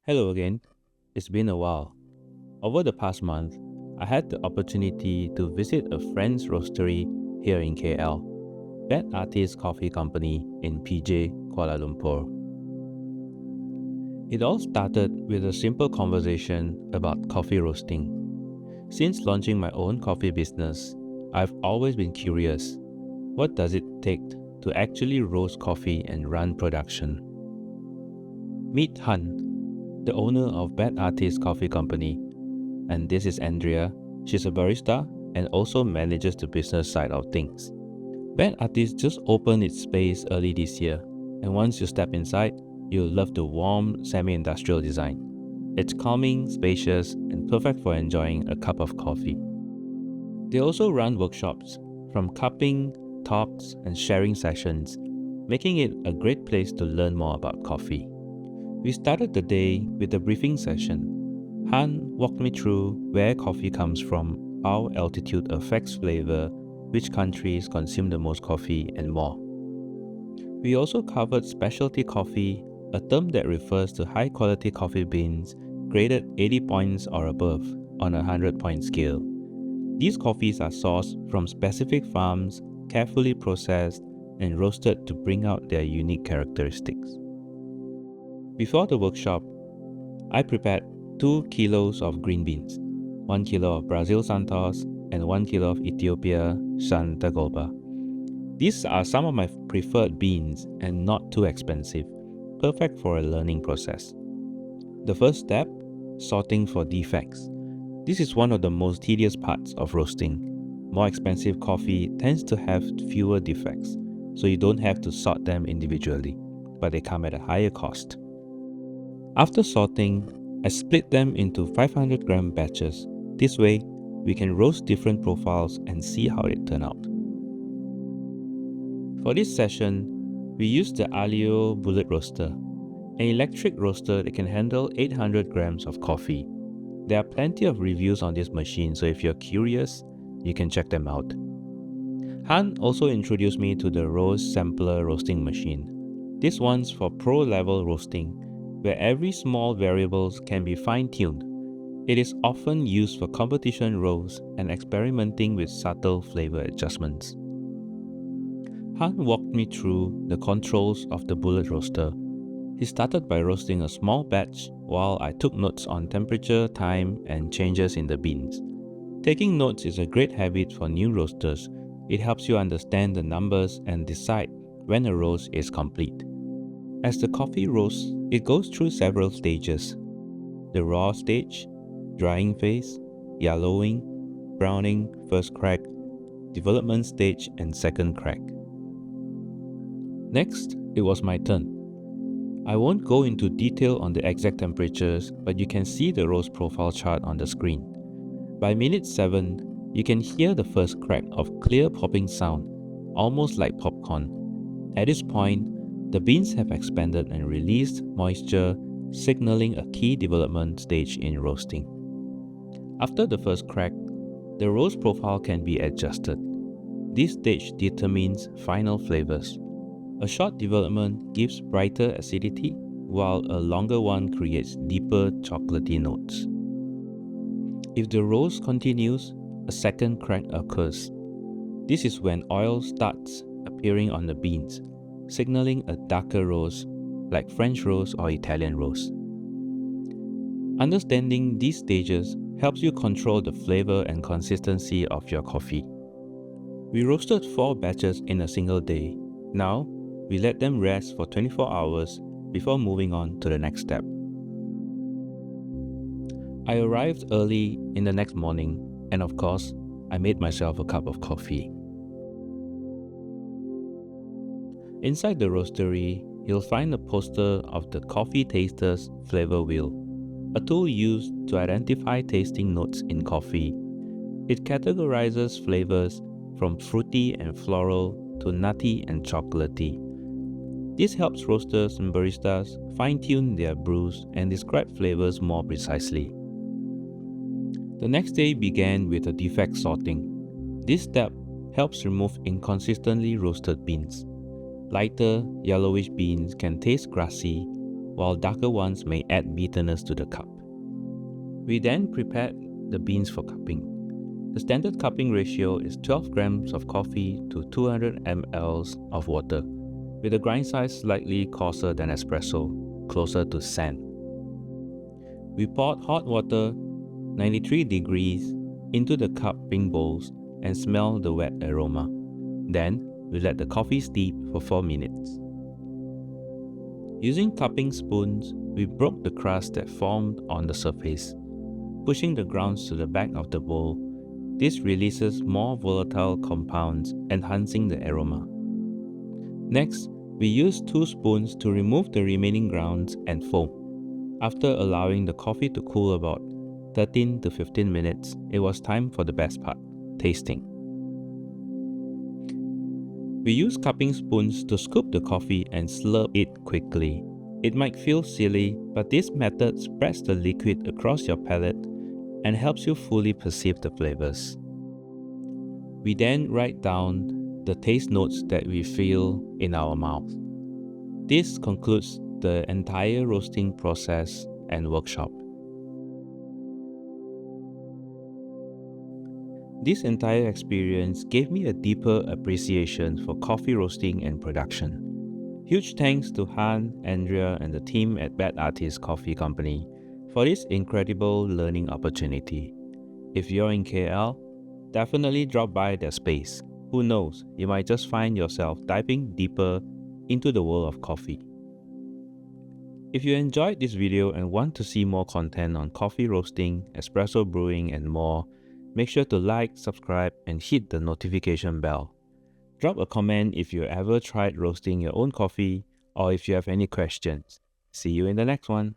Hello again. It's been a while. Over the past month, I had the opportunity to visit a friend's roastery here in KL, Bad Artist Coffee Company in PJ, Kuala Lumpur. It all started with a simple conversation about coffee roasting. Since launching my own coffee business, I've always been curious. What does it take to actually roast coffee and run production? Meet Han, the owner of Bad Artist Coffee Company, and this is Andrea. She's a barista and also manages the business side of things. Bad Artist just opened its space early this year, and once you step inside, you'll love the warm, semi-industrial design. It's calming, spacious, and perfect for enjoying a cup of coffee. They also run workshops, from cupping, talks, and sharing sessions, making it a great place to learn more about coffee. We started the day with a briefing session. Han walked me through where coffee comes from, how altitude affects flavor, which countries consume the most coffee, and more. We also covered specialty coffee, a term that refers to high-quality coffee beans graded 80 points or above on a 100-point scale. These coffees are sourced from specific farms, carefully processed, and roasted to bring out their unique characteristics. Before the workshop, I prepared 2 kilos of green beans, 1 kilo of Brazil Santos, and 1 kilo of Ethiopia Santa Golba. These are some of my preferred beans and not too expensive, perfect for a learning process. The first step, sorting for defects. This is one of the most tedious parts of roasting. More expensive coffee tends to have fewer defects, so you don't have to sort them individually, but they come at a higher cost. After sorting, I split them into 500 gram batches. This way, we can roast different profiles and see how it turn out. For this session, we used the Aillio Bullet roaster, an electric roaster that can handle 800 grams of coffee. There are plenty of reviews on this machine, so if you're curious, you can check them out. Han also introduced me to the Roast Sampler roasting machine. This one's for pro-level roasting, where every small variables can be fine-tuned. It is often used for competition roasts and experimenting with subtle flavor adjustments. Han walked me through the controls of the bullet roaster. He started by roasting a small batch while I took notes on temperature, time, and changes in the beans. Taking notes is a great habit for new roasters. It helps you understand the numbers and decide when a roast is complete. As the coffee roasts, it goes through several stages. The raw stage, drying phase, yellowing, browning, first crack, development stage, and second crack. Next, it was my turn. I won't go into detail on the exact temperatures, but you can see the roast profile chart on the screen. By minute 7, you can hear the first crack of clear popping sound, almost like popcorn. At this point, the beans have expanded and released moisture, signaling a key development stage in roasting. After the first crack, the roast profile can be adjusted. This stage determines final flavors. A short development gives brighter acidity, while a longer one creates deeper chocolatey notes. If the roast continues, a second crack occurs. This is when oil starts appearing on the beans, signaling a darker roast like French roast or Italian roast. Understanding these stages helps you control the flavor and consistency of your coffee. We roasted 4 batches in a single day. Now, we let them rest for 24 hours before moving on to the next step. I arrived early in the next morning, and of course, I made myself a cup of coffee. Inside the roastery, you'll find a poster of the Coffee Taster's Flavor Wheel, a tool used to identify tasting notes in coffee. It categorizes flavors from fruity and floral to nutty and chocolatey. This helps roasters and baristas fine-tune their brews and describe flavors more precisely. The next day began with a defect sorting. This step helps remove inconsistently roasted beans. Lighter, yellowish beans can taste grassy, while darker ones may add bitterness to the cup. We then prepared the beans for cupping. The standard cupping ratio is 12 grams of coffee to 200 ml of water, with the grind size slightly coarser than espresso, closer to sand. We poured hot water, 93 degrees, into the cupping bowls and smelled the wet aroma. Then, we let the coffee steep for 4 minutes. Using cupping spoons, we broke the crust that formed on the surface. Pushing the grounds to the back of the bowl, this releases more volatile compounds, enhancing the aroma. Next, we used 2 spoons to remove the remaining grounds and foam. After allowing the coffee to cool about 13 to 15 minutes, it was time for the best part, tasting. We use cupping spoons to scoop the coffee and slurp it quickly. It might feel silly, but this method spreads the liquid across your palate and helps you fully perceive the flavors. We then write down the taste notes that we feel in our mouth. This concludes the entire roasting process and workshop. This entire experience gave me a deeper appreciation for coffee roasting and production. Huge thanks to Han, Andrea, and the team at Bad Artist Coffee Company for this incredible learning opportunity. If you're in KL, definitely drop by their space. Who knows, you might just find yourself diving deeper into the world of coffee. If you enjoyed this video and want to see more content on coffee roasting, espresso brewing, and more, make sure to like, subscribe, and hit the notification bell. Drop a comment if you ever tried roasting your own coffee or if you have any questions. See you in the next one.